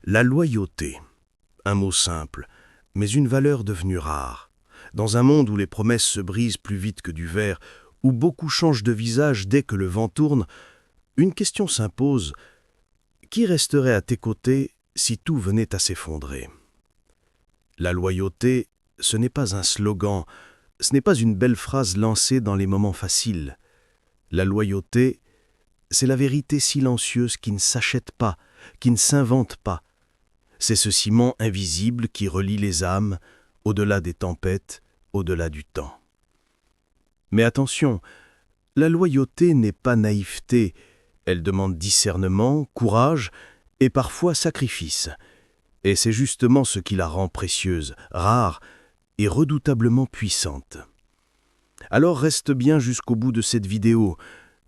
La loyauté, un mot simple, mais une valeur devenue rare. Dans un monde où les promesses se brisent plus vite que du verre, où beaucoup changent de visage dès que le vent tourne, une question s'impose. Qui resterait à tes côtés si tout venait à s'effondrer? La loyauté, ce n'est pas un slogan, ce n'est pas une belle phrase lancée dans les moments faciles. La loyauté, c'est la vérité silencieuse qui ne s'achète pas, qui ne s'invente pas. C'est ce ciment invisible qui relie les âmes, au-delà des tempêtes, au-delà du temps. Mais attention, la loyauté n'est pas naïveté, elle demande discernement, courage et parfois sacrifice. Et c'est justement ce qui la rend précieuse, rare et redoutablement puissante. Alors reste bien jusqu'au bout de cette vidéo,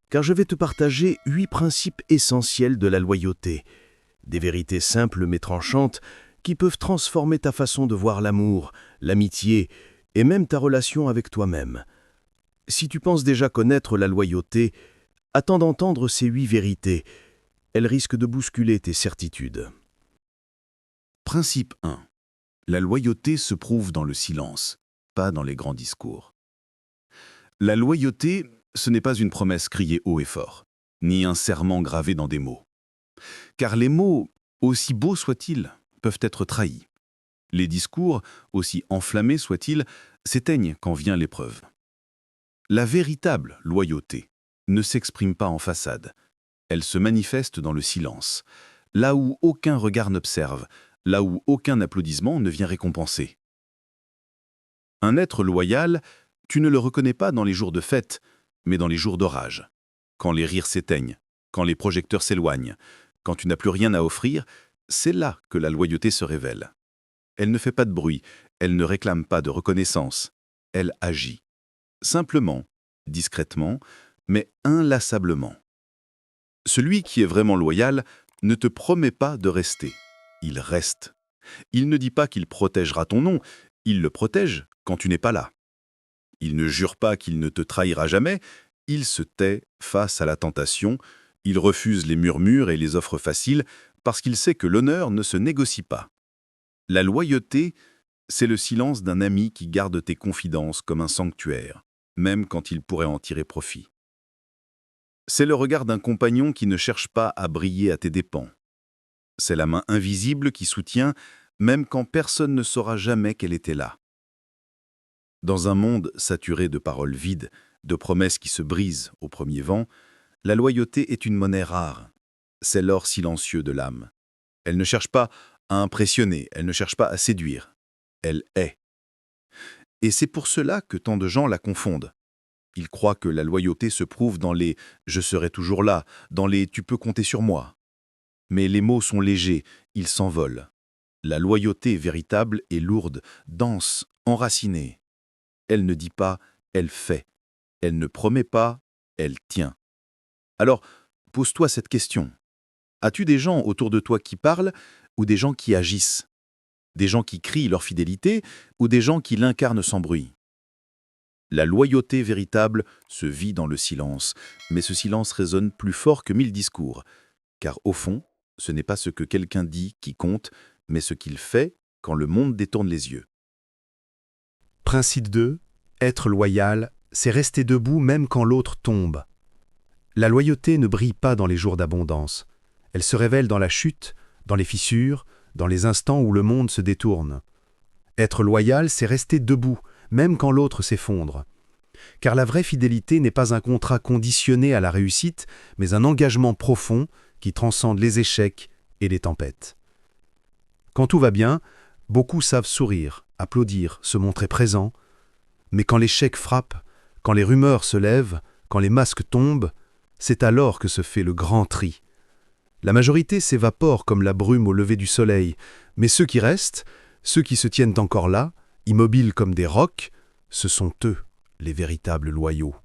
car je vais te partager 8 principes essentiels de la loyauté, des vérités simples mais tranchantes qui peuvent transformer ta façon de voir l'amour, l'amitié et même ta relation avec toi-même. Si tu penses déjà connaître la loyauté, attends d'entendre ces 8 vérités. Elles risquent de bousculer tes certitudes. Principe 1. La loyauté se prouve dans le silence, pas dans les grands discours. La loyauté, ce n'est pas une promesse criée haut et fort, ni un serment gravé dans des mots. Car les mots, aussi beaux soient-ils, peuvent être trahis. Les discours, aussi enflammés soient-ils, s'éteignent quand vient l'épreuve. La véritable loyauté ne s'exprime pas en façade. Elle se manifeste dans le silence, là où aucun regard n'observe, là où aucun applaudissement ne vient récompenser. Un être loyal, tu ne le reconnais pas dans les jours de fête, mais dans les jours d'orage. Quand les rires s'éteignent, quand les projecteurs s'éloignent, quand tu n'as plus rien à offrir, c'est là que la loyauté se révèle. Elle ne fait pas de bruit, elle ne réclame pas de reconnaissance, elle agit. Simplement, discrètement, mais inlassablement. Celui qui est vraiment loyal ne te promet pas de rester. Il reste. Il ne dit pas qu'il protégera ton nom, il le protège quand tu n'es pas là. Il ne jure pas qu'il ne te trahira jamais, il se tait face à la tentation, il refuse les murmures et les offres faciles parce qu'il sait que l'honneur ne se négocie pas. La loyauté, c'est le silence d'un ami qui garde tes confidences comme un sanctuaire, même quand il pourrait en tirer profit. C'est le regard d'un compagnon qui ne cherche pas à briller à tes dépens. C'est la main invisible qui soutient, même quand personne ne saura jamais qu'elle était là. Dans un monde saturé de paroles vides, de promesses qui se brisent au premier vent, la loyauté est une monnaie rare. C'est l'or silencieux de l'âme. Elle ne cherche pas à impressionner, elle ne cherche pas à séduire. Elle est. Et c'est pour cela que tant de gens la confondent. Ils croient que la loyauté se prouve dans les « je serai toujours là », dans les « tu peux compter sur moi ». Mais les mots sont légers, ils s'envolent. La loyauté véritable est lourde, dense, enracinée. Elle ne dit pas, elle fait. Elle ne promet pas, elle tient. Alors, pose-toi cette question. As-tu des gens autour de toi qui parlent ou des gens qui agissent? Des gens qui crient leur fidélité ou des gens qui l'incarnent sans bruit? La loyauté véritable se vit dans le silence, mais ce silence résonne plus fort que 1000 discours. Car au fond, ce n'est pas ce que quelqu'un dit qui compte, mais ce qu'il fait quand le monde détourne les yeux. Principe 2. Être loyal, c'est rester debout même quand l'autre tombe. La loyauté ne brille pas dans les jours d'abondance. Elle se révèle dans la chute, dans les fissures, dans les instants où le monde se détourne. Être loyal, c'est rester debout, même quand l'autre s'effondre. Car la vraie fidélité n'est pas un contrat conditionné à la réussite, mais un engagement profond qui transcende les échecs et les tempêtes. Quand tout va bien, beaucoup savent sourire, applaudir, se montrer présents. Mais quand l'échec frappe, quand les rumeurs se lèvent, quand les masques tombent, c'est alors que se fait le grand tri. La majorité s'évapore comme la brume au lever du soleil, mais ceux qui restent, ceux qui se tiennent encore là, immobiles comme des rocs, ce sont eux, les véritables loyaux.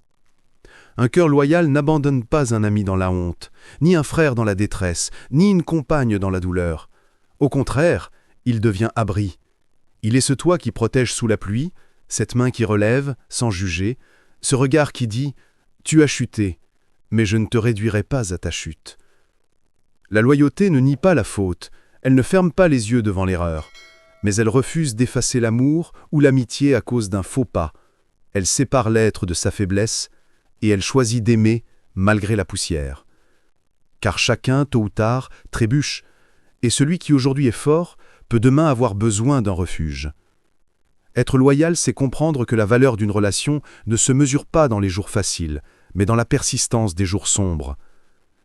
Un cœur loyal n'abandonne pas un ami dans la honte, ni un frère dans la détresse, ni une compagne dans la douleur. Au contraire, il devient abri. Il est ce toit qui protège sous la pluie, cette main qui relève, sans juger, ce regard qui dit « Tu as chuté, mais je ne te réduirai pas à ta chute ». La loyauté ne nie pas la faute, Elle ne ferme pas les yeux devant l'erreur, mais elle refuse d'effacer l'amour ou l'amitié à cause d'un faux pas. Elle sépare l'être de sa faiblesse et elle choisit d'aimer malgré la poussière. Car chacun, tôt ou tard, trébuche, et celui qui aujourd'hui est fort peut demain avoir besoin d'un refuge. Être loyal, c'est comprendre que la valeur d'une relation ne se mesure pas dans les jours faciles, mais dans la persistance des jours sombres.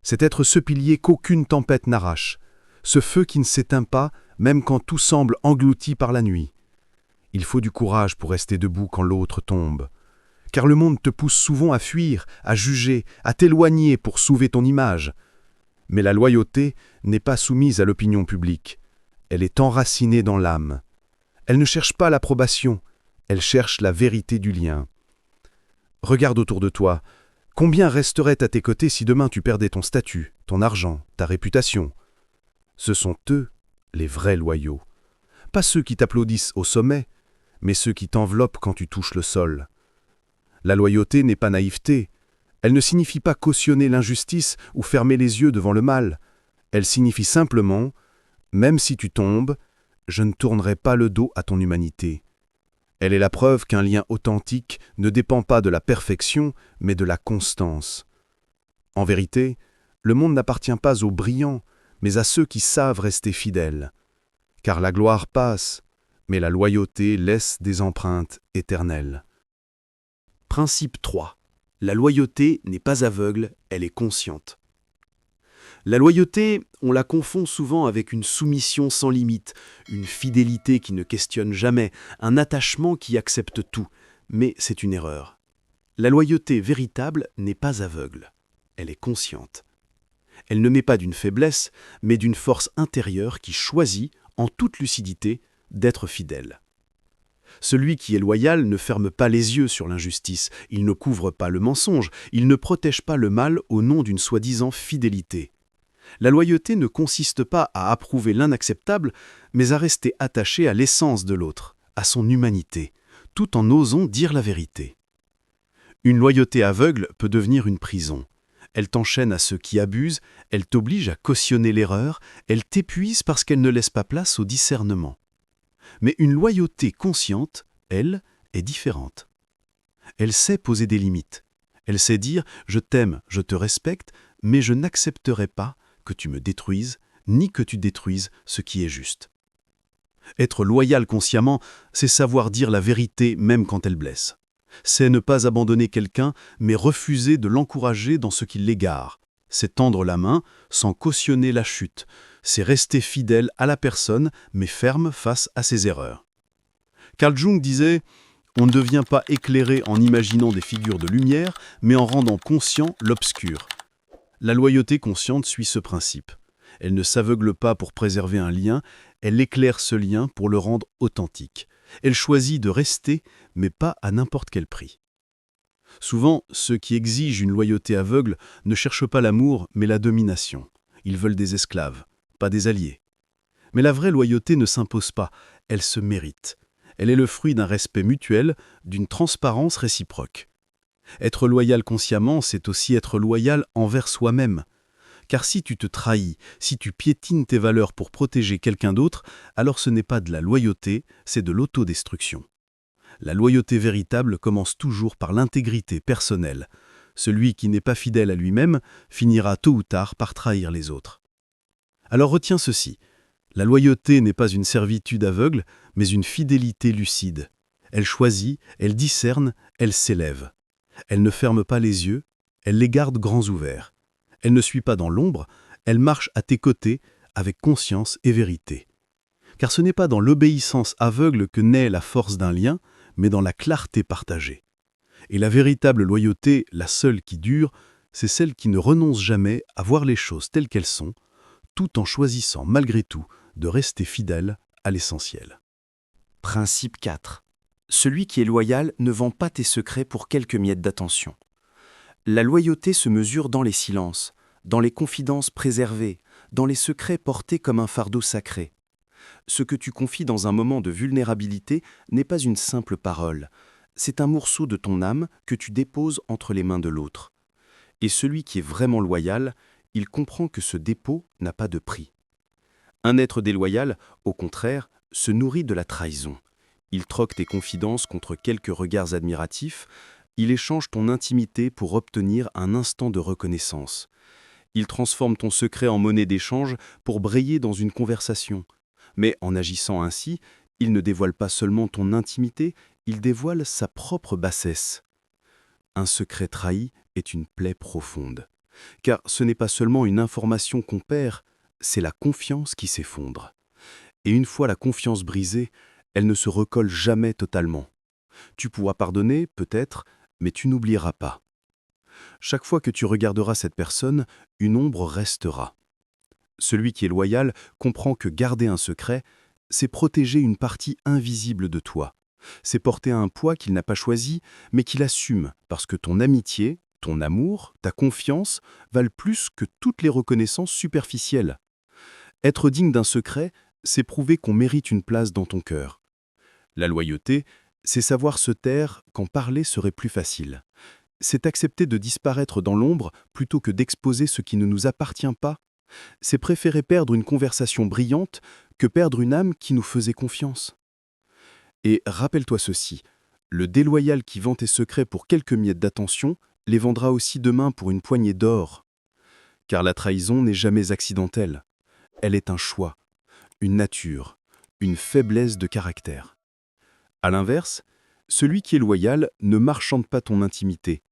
C'est être ce pilier qu'aucune tempête n'arrache, ce feu qui ne s'éteint pas même quand tout semble englouti par la nuit. Il faut du courage pour rester debout quand l'autre tombe. Car le monde te pousse souvent à fuir, à juger, à t'éloigner pour sauver ton image. Mais la loyauté n'est pas soumise à l'opinion publique. Elle est enracinée dans l'âme. Elle ne cherche pas l'approbation, elle cherche la vérité du lien. Regarde autour de toi. Combien resteraient à tes côtés si demain tu perdais ton statut, ton argent, ta réputation? Ce sont eux, les vrais loyaux. Pas ceux qui t'applaudissent au sommet, mais ceux qui t'enveloppent quand tu touches le sol. La loyauté n'est pas naïveté. Elle ne signifie pas cautionner l'injustice ou fermer les yeux devant le mal. Elle signifie simplement, même si tu tombes, je ne tournerai pas le dos à ton humanité. Elle est la preuve qu'un lien authentique ne dépend pas de la perfection, mais de la constance. En vérité, le monde n'appartient pas aux brillants, mais à ceux qui savent rester fidèles. Car la gloire passe, mais la loyauté laisse des empreintes éternelles. Principe 3. La loyauté n'est pas aveugle, elle est consciente. La loyauté, on la confond souvent avec une soumission sans limite, une fidélité qui ne questionne jamais, un attachement qui accepte tout. Mais c'est une erreur. La loyauté véritable n'est pas aveugle, elle est consciente. Elle ne naît pas d'une faiblesse, mais d'une force intérieure qui choisit, en toute lucidité, d'être fidèle. Celui qui est loyal ne ferme pas les yeux sur l'injustice, il ne couvre pas le mensonge, il ne protège pas le mal au nom d'une soi-disant fidélité. La loyauté ne consiste pas à approuver l'inacceptable, mais à rester attaché à l'essence de l'autre, à son humanité, tout en osant dire la vérité. Une loyauté aveugle peut devenir une prison. Elle t'enchaîne à ceux qui abusent, elle t'oblige à cautionner l'erreur, elle t'épuise parce qu'elle ne laisse pas place au discernement. Mais une loyauté consciente, elle, est différente. Elle sait poser des limites. Elle sait dire « je t'aime, je te respecte, mais je n'accepterai pas que tu me détruises, ni que tu détruises ce qui est juste. » Être loyal consciemment, c'est savoir dire la vérité même quand elle blesse. C'est ne pas abandonner quelqu'un, mais refuser de l'encourager dans ce qui l'égare. C'est tendre la main sans cautionner la chute. C'est rester fidèle à la personne, mais ferme face à ses erreurs. Carl Jung disait « On ne devient pas éclairé en imaginant des figures de lumière, mais en rendant conscient l'obscur. » La loyauté consciente suit ce principe. Elle ne s'aveugle pas pour préserver un lien, elle éclaire ce lien pour le rendre authentique. Elle choisit de rester, mais pas à n'importe quel prix. Souvent, ceux qui exigent une loyauté aveugle ne cherchent pas l'amour, mais la domination. Ils veulent des esclaves, pas des alliés. Mais la vraie loyauté ne s'impose pas, elle se mérite. Elle est le fruit d'un respect mutuel, d'une transparence réciproque. Être loyal consciemment, c'est aussi être loyal envers soi-même. Car si tu te trahis, si tu piétines tes valeurs pour protéger quelqu'un d'autre, alors ce n'est pas de la loyauté, c'est de l'autodestruction. La loyauté véritable commence toujours par l'intégrité personnelle. Celui qui n'est pas fidèle à lui-même finira tôt ou tard par trahir les autres. Alors retiens ceci, la loyauté n'est pas une servitude aveugle, mais une fidélité lucide. Elle choisit, elle discerne, elle s'élève. Elle ne ferme pas les yeux, elle les garde grands ouverts. Elle ne suit pas dans l'ombre, elle marche à tes côtés avec conscience et vérité. Car ce n'est pas dans l'obéissance aveugle que naît la force d'un lien, mais dans la clarté partagée. Et la véritable loyauté, la seule qui dure, c'est celle qui ne renonce jamais à voir les choses telles qu'elles sont, tout en choisissant malgré tout de rester fidèle à l'essentiel. Principe 4. Celui qui est loyal ne vend pas tes secrets pour quelques miettes d'attention. La loyauté se mesure dans les silences, dans les confidences préservées, dans les secrets portés comme un fardeau sacré. Ce que tu confies dans un moment de vulnérabilité n'est pas une simple parole, c'est un morceau de ton âme que tu déposes entre les mains de l'autre. Et celui qui est vraiment loyal, il comprend que ce dépôt n'a pas de prix. Un être déloyal, au contraire, se nourrit de la trahison. Il troque tes confidences contre quelques regards admiratifs, il échange ton intimité pour obtenir un instant de reconnaissance. Il transforme ton secret en monnaie d'échange pour brayer dans une conversation. Mais en agissant ainsi, il ne dévoile pas seulement ton intimité, il dévoile sa propre bassesse. Un secret trahi est une plaie profonde. Car ce n'est pas seulement une information qu'on perd, c'est la confiance qui s'effondre. Et une fois la confiance brisée, elle ne se recolle jamais totalement. Tu pourras pardonner, peut-être, mais tu n'oublieras pas. Chaque fois que tu regarderas cette personne, une ombre restera. Celui qui est loyal comprend que garder un secret, c'est protéger une partie invisible de toi. C'est porter un poids qu'il n'a pas choisi, mais qu'il assume, parce que ton amitié, ton amour, ta confiance valent plus que toutes les reconnaissances superficielles. Être digne d'un secret, c'est prouver qu'on mérite une place dans ton cœur. La loyauté, c'est savoir se taire quand parler serait plus facile. C'est accepter de disparaître dans l'ombre plutôt que d'exposer ce qui ne nous appartient pas. C'est préférer perdre une conversation brillante que perdre une âme qui nous faisait confiance. Et rappelle-toi ceci, le déloyal qui vend tes secrets pour quelques miettes d'attention les vendra aussi demain pour une poignée d'or. Car la trahison n'est jamais accidentelle. Elle est un choix, une nature, une faiblesse de caractère. À l'inverse, celui qui est loyal ne marchande pas ton intimité.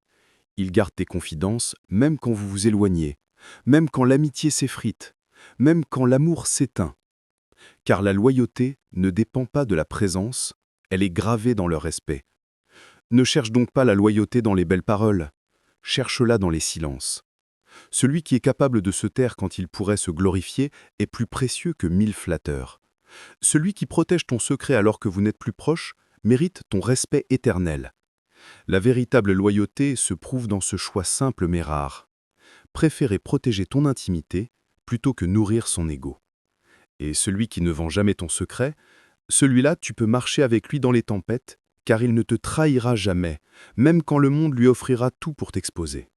Il garde tes confidences même quand vous vous éloignez, même quand l'amitié s'effrite, même quand l'amour s'éteint. Car la loyauté ne dépend pas de la présence, elle est gravée dans le respect. Ne cherche donc pas la loyauté dans les belles paroles, cherche-la dans les silences. Celui qui est capable de se taire quand il pourrait se glorifier est plus précieux que 1000 flatteurs. Celui qui protège ton secret alors que vous n'êtes plus proche mérite ton respect éternel. La véritable loyauté se prouve dans ce choix simple mais rare. Préférer protéger ton intimité plutôt que nourrir son ego. Et celui qui ne vend jamais ton secret, celui-là tu peux marcher avec lui dans les tempêtes, car il ne te trahira jamais, même quand le monde lui offrira tout pour t'exposer.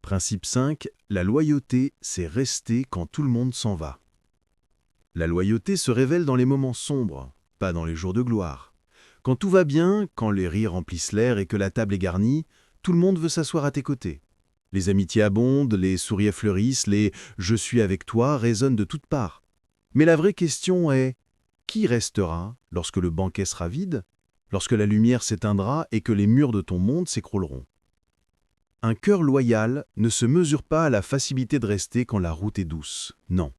Principe 5. La loyauté, c'est rester quand tout le monde s'en va. La loyauté se révèle dans les moments sombres, pas dans les jours de gloire. Quand tout va bien, quand les rires remplissent l'air et que la table est garnie, tout le monde veut s'asseoir à tes côtés. Les amitiés abondent, les sourires fleurissent, les « je suis avec toi » résonnent de toutes parts. Mais la vraie question est, qui restera lorsque le banquet sera vide, lorsque la lumière s'éteindra et que les murs de ton monde s'écrouleront? Un cœur loyal ne se mesure pas à la facilité de rester quand la route est douce, non.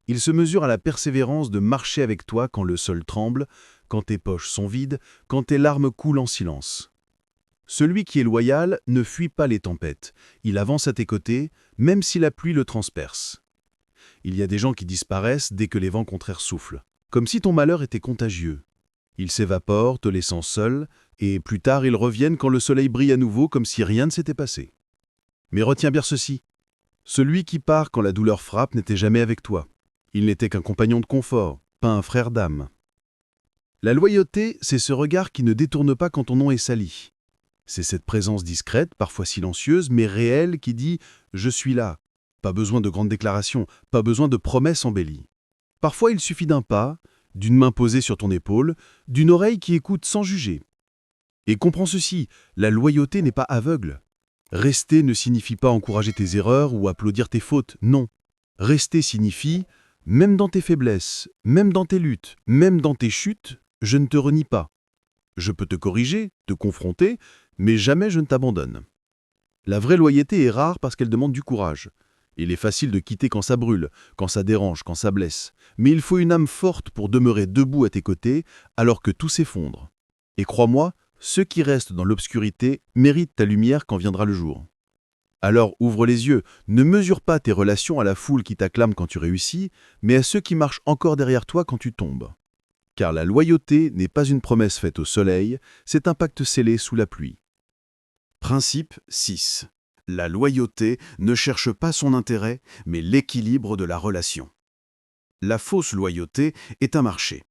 Il se mesure à la persévérance de marcher avec toi quand le sol tremble, quand tes poches sont vides, quand tes larmes coulent en silence. Celui qui est loyal ne fuit pas les tempêtes, il avance à tes côtés, même si la pluie le transperce. Il y a des gens qui disparaissent dès que les vents contraires soufflent, comme si ton malheur était contagieux. Ils s'évaporent, te laissant seul, et plus tard ils reviennent quand le soleil brille à nouveau comme si rien ne s'était passé. Mais retiens bien ceci, celui qui part quand la douleur frappe n'était jamais avec toi. Il n'était qu'un compagnon de confort, pas un frère d'âme. La loyauté, c'est ce regard qui ne détourne pas quand ton nom est sali. C'est cette présence discrète, parfois silencieuse, mais réelle qui dit « je suis là ». Pas besoin de grandes déclarations, pas besoin de promesses embellies. Parfois il suffit d'un pas, d'une main posée sur ton épaule, d'une oreille qui écoute sans juger. Et comprends ceci, la loyauté n'est pas aveugle. Rester ne signifie pas encourager tes erreurs ou applaudir tes fautes, non. Rester signifie, même dans tes faiblesses, même dans tes luttes, même dans tes chutes, je ne te renie pas. Je peux te corriger, te confronter, mais jamais je ne t'abandonne. La vraie loyauté est rare parce qu'elle demande du courage. Il est facile de quitter quand ça brûle, quand ça dérange, quand ça blesse. Mais il faut une âme forte pour demeurer debout à tes côtés alors que tout s'effondre. Et crois-moi, ceux qui restent dans l'obscurité méritent ta lumière quand viendra le jour. Alors ouvre les yeux, ne mesure pas tes relations à la foule qui t'acclame quand tu réussis, mais à ceux qui marchent encore derrière toi quand tu tombes. Car la loyauté n'est pas une promesse faite au soleil, c'est un pacte scellé sous la pluie. Principe 6. La loyauté ne cherche pas son intérêt, mais l'équilibre de la relation. La fausse loyauté est un marché.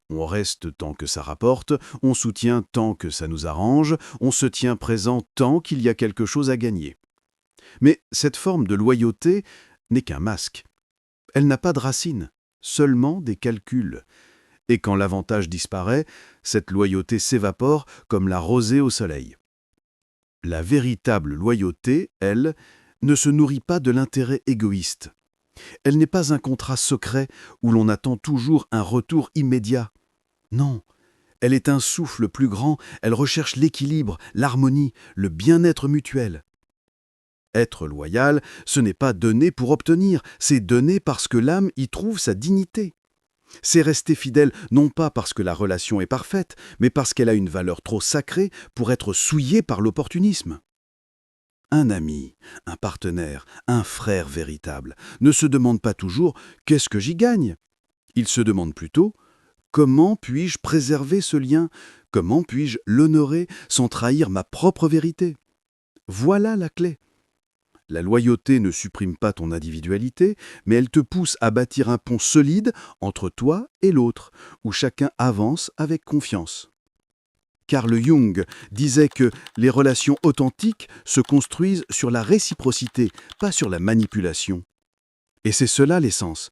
On reste tant que ça rapporte, on soutient tant que ça nous arrange, on se tient présent tant qu'il y a quelque chose à gagner. Mais cette forme de loyauté n'est qu'un masque. Elle n'a pas de racines. seulement des calculs. Et quand l'avantage disparaît, cette loyauté s'évapore comme la rosée au soleil. La véritable loyauté, elle, ne se nourrit pas de l'intérêt égoïste. Elle n'est pas un contrat secret où l'on attend toujours un retour immédiat. Non, elle est un souffle plus grand, elle recherche l'équilibre, l'harmonie, le bien-être mutuel. Être loyal, ce n'est pas donner pour obtenir, c'est donner parce que l'âme y trouve sa dignité. C'est rester fidèle non pas parce que la relation est parfaite, mais parce qu'elle a une valeur trop sacrée pour être souillée par l'opportunisme. Un ami, un partenaire, un frère véritable ne se demande pas toujours « qu'est-ce que j'y gagne ?» Il se demande plutôt « comment puis-je préserver ce lien ? Comment puis-je l'honorer sans trahir ma propre vérité ?» Voilà la clé. La loyauté ne supprime pas ton individualité, mais elle te pousse à bâtir un pont solide entre toi et l'autre, où chacun avance avec confiance. Carl Jung disait que les relations authentiques se construisent sur la réciprocité, pas sur la manipulation. Et c'est cela l'essence,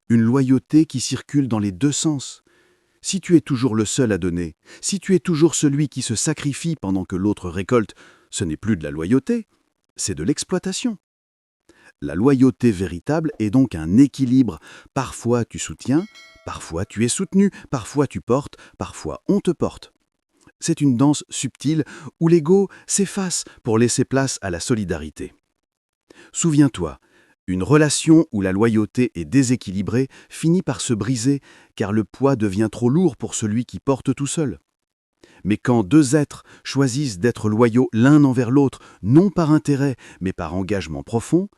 une loyauté qui circule dans les deux sens. Si tu es toujours le seul à donner, si tu es toujours celui qui se sacrifie pendant que l'autre récolte, ce n'est plus de la loyauté, c'est de l'exploitation. La loyauté véritable est donc un équilibre. Parfois tu soutiens, parfois tu es soutenu, parfois tu portes, parfois on te porte. C'est une danse subtile où l'ego s'efface pour laisser place à la solidarité. Souviens-toi, une relation où la loyauté est déséquilibrée finit par se briser car le poids devient trop lourd pour celui qui porte tout seul. Mais quand deux êtres choisissent d'être loyaux l'un envers l'autre, non par intérêt, mais par engagement profond,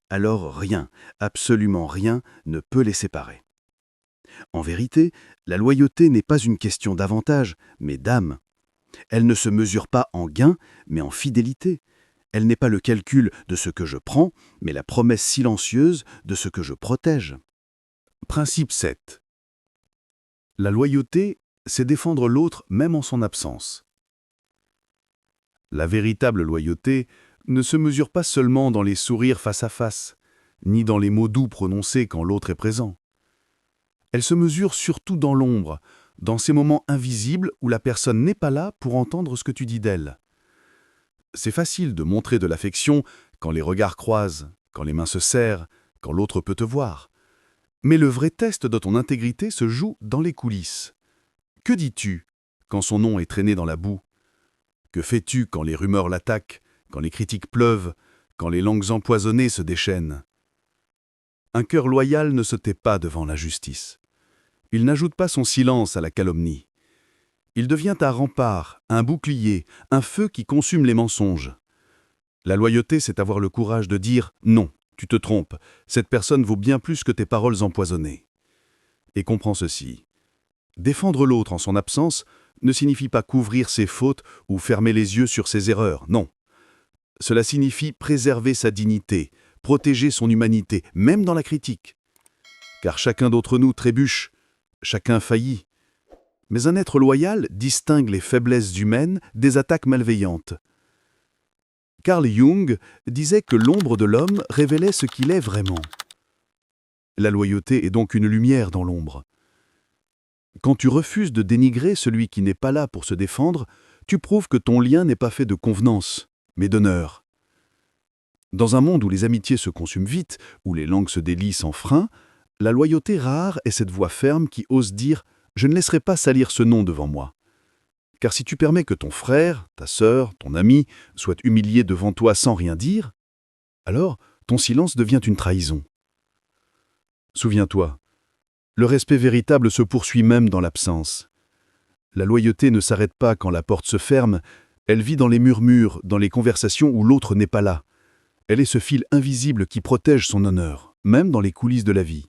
alors rien, absolument rien, ne peut les séparer. En vérité, la loyauté n'est pas une question d'avantage, mais d'âme. Elle ne se mesure pas en gain, mais en fidélité. Elle n'est pas le calcul de ce que je prends, mais la promesse silencieuse de ce que je protège. Principe 7. La loyauté, c'est défendre l'autre même en son absence. La véritable loyauté ne se mesure pas seulement dans les sourires face à face, ni dans les mots doux prononcés quand l'autre est présent. Elle se mesure surtout dans l'ombre, dans ces moments invisibles où la personne n'est pas là pour entendre ce que tu dis d'elle. C'est facile de montrer de l'affection quand les regards croisent, quand les mains se serrent, quand l'autre peut te voir. Mais le vrai test de ton intégrité se joue dans les coulisses. Que dis-tu quand son nom est traîné dans la boue? Que fais-tu quand les rumeurs l'attaquent, quand les critiques pleuvent, quand les langues empoisonnées se déchaînent? Un cœur loyal ne se tait pas devant l'injustice. Il n'ajoute pas son silence à la calomnie. Il devient un rempart, un bouclier, un feu qui consume les mensonges. La loyauté, c'est avoir le courage de dire « non, tu te trompes, cette personne vaut bien plus que tes paroles empoisonnées ». Et comprends ceci. Défendre l'autre en son absence ne signifie pas couvrir ses fautes ou fermer les yeux sur ses erreurs, non. Cela signifie préserver sa dignité, protéger son humanité, même dans la critique. Car chacun d'entre nous trébuche, chacun faillit. Mais un être loyal distingue les faiblesses humaines des attaques malveillantes. Carl Jung disait que l'ombre de l'homme révélait ce qu'il est vraiment. La loyauté est donc une lumière dans l'ombre. Quand tu refuses de dénigrer celui qui n'est pas là pour se défendre, tu prouves que ton lien n'est pas fait de convenance, mais d'honneur. Dans un monde où les amitiés se consument vite, où les langues se délient sans frein, la loyauté rare est cette voix ferme qui ose dire « Je ne laisserai pas salir ce nom devant moi ». Car si tu permets que ton frère, ta sœur, ton ami soient humiliés devant toi sans rien dire, alors ton silence devient une trahison. Souviens-toi, le respect véritable se poursuit même dans l'absence. La loyauté ne s'arrête pas quand la porte se ferme, elle vit dans les murmures, dans les conversations où l'autre n'est pas là. Elle est ce fil invisible qui protège son honneur, même dans les coulisses de la vie.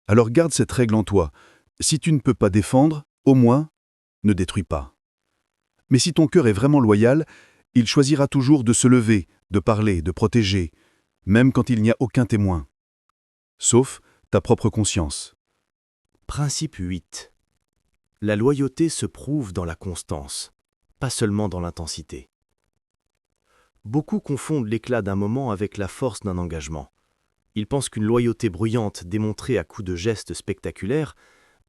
Alors garde cette règle en toi. Si tu ne peux pas défendre, au moins, ne détruis pas. Mais si ton cœur est vraiment loyal, il choisira toujours de se lever, de parler, de protéger, même quand il n'y a aucun témoin. Sauf ta propre conscience. Principe 8. La loyauté se prouve dans la constance, pas seulement dans l'intensité. Beaucoup confondent l'éclat d'un moment avec la force d'un engagement. Ils pensent qu'une loyauté bruyante démontrée à coups de gestes spectaculaires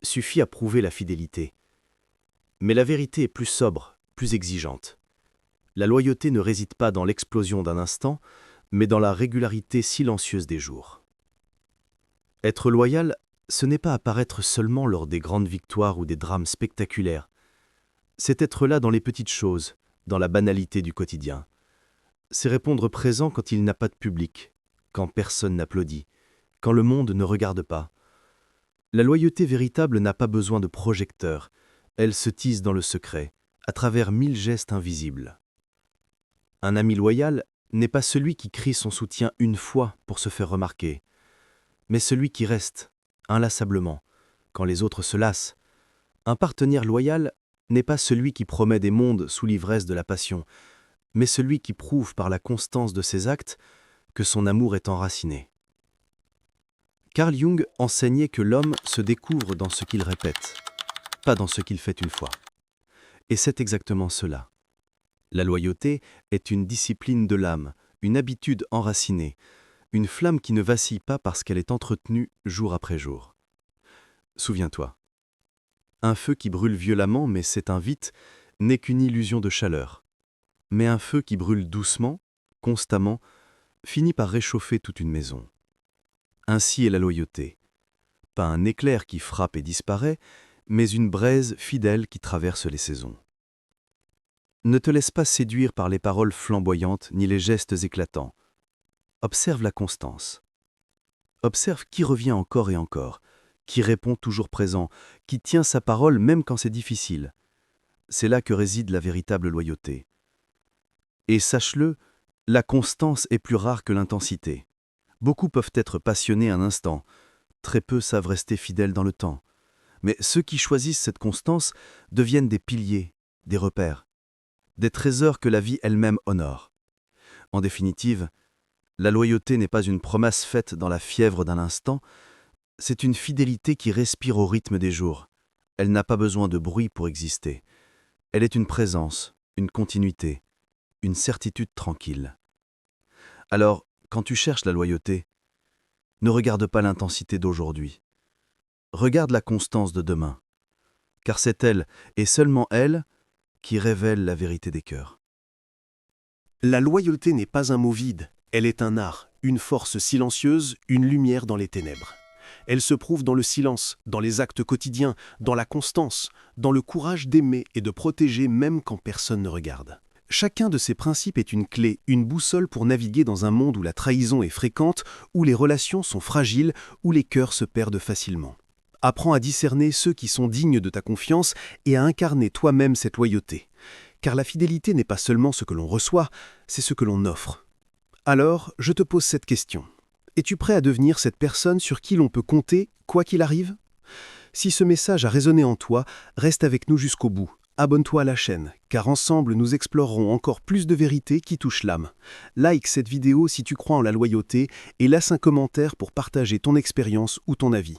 suffit à prouver la fidélité. Mais la vérité est plus sobre, plus exigeante. La loyauté ne réside pas dans l'explosion d'un instant, mais dans la régularité silencieuse des jours. Être loyal, ce n'est pas apparaître seulement lors des grandes victoires ou des drames spectaculaires. C'est être là dans les petites choses, dans la banalité du quotidien. C'est répondre présent quand il n'a pas de public, quand personne n'applaudit, quand le monde ne regarde pas. La loyauté véritable n'a pas besoin de projecteurs, elle se tisse dans le secret, à travers 1000 gestes invisibles. Un ami loyal n'est pas celui qui crie son soutien une fois pour se faire remarquer, mais celui qui reste, inlassablement, quand les autres se lassent. Un partenaire loyal n'est pas celui qui promet des mondes sous l'ivresse de la passion, mais celui qui prouve par la constance de ses actes que son amour est enraciné. Carl Jung enseignait que l'homme se découvre dans ce qu'il répète, pas dans ce qu'il fait une fois. Et c'est exactement cela. La loyauté est une discipline de l'âme, une habitude enracinée, une flamme qui ne vacille pas parce qu'elle est entretenue jour après jour. Souviens-toi, un feu qui brûle violemment mais s'éteint vite n'est qu'une illusion de chaleur. Mais un feu qui brûle doucement, constamment, finit par réchauffer toute une maison. Ainsi est la loyauté. Pas un éclair qui frappe et disparaît, mais une braise fidèle qui traverse les saisons. Ne te laisse pas séduire par les paroles flamboyantes ni les gestes éclatants. Observe la constance. Observe qui revient encore et encore, qui répond toujours présent, qui tient sa parole même quand c'est difficile. C'est là que réside la véritable loyauté. Et sache-le, la constance est plus rare que l'intensité. Beaucoup peuvent être passionnés un instant, très peu savent rester fidèles dans le temps. Mais ceux qui choisissent cette constance deviennent des piliers, des repères, des trésors que la vie elle-même honore. En définitive, la loyauté n'est pas une promesse faite dans la fièvre d'un instant, c'est une fidélité qui respire au rythme des jours. Elle n'a pas besoin de bruit pour exister. Elle est une présence, une continuité, une certitude tranquille. Alors, quand tu cherches la loyauté, ne regarde pas l'intensité d'aujourd'hui. Regarde la constance de demain, car c'est elle, et seulement elle, qui révèle la vérité des cœurs. La loyauté n'est pas un mot vide, elle est un art, une force silencieuse, une lumière dans les ténèbres. Elle se prouve dans le silence, dans les actes quotidiens, dans la constance, dans le courage d'aimer et de protéger même quand personne ne regarde. Chacun de ces principes est une clé, une boussole pour naviguer dans un monde où la trahison est fréquente, où les relations sont fragiles, où les cœurs se perdent facilement. Apprends à discerner ceux qui sont dignes de ta confiance et à incarner toi-même cette loyauté. Car la fidélité n'est pas seulement ce que l'on reçoit, c'est ce que l'on offre. Alors, je te pose cette question. Es-tu prêt à devenir cette personne sur qui l'on peut compter, quoi qu'il arrive ? Si ce message a résonné en toi, reste avec nous jusqu'au bout. Abonne-toi à la chaîne, car ensemble nous explorerons encore plus de vérités qui touchent l'âme. Like cette vidéo si tu crois en la loyauté et laisse un commentaire pour partager ton expérience ou ton avis.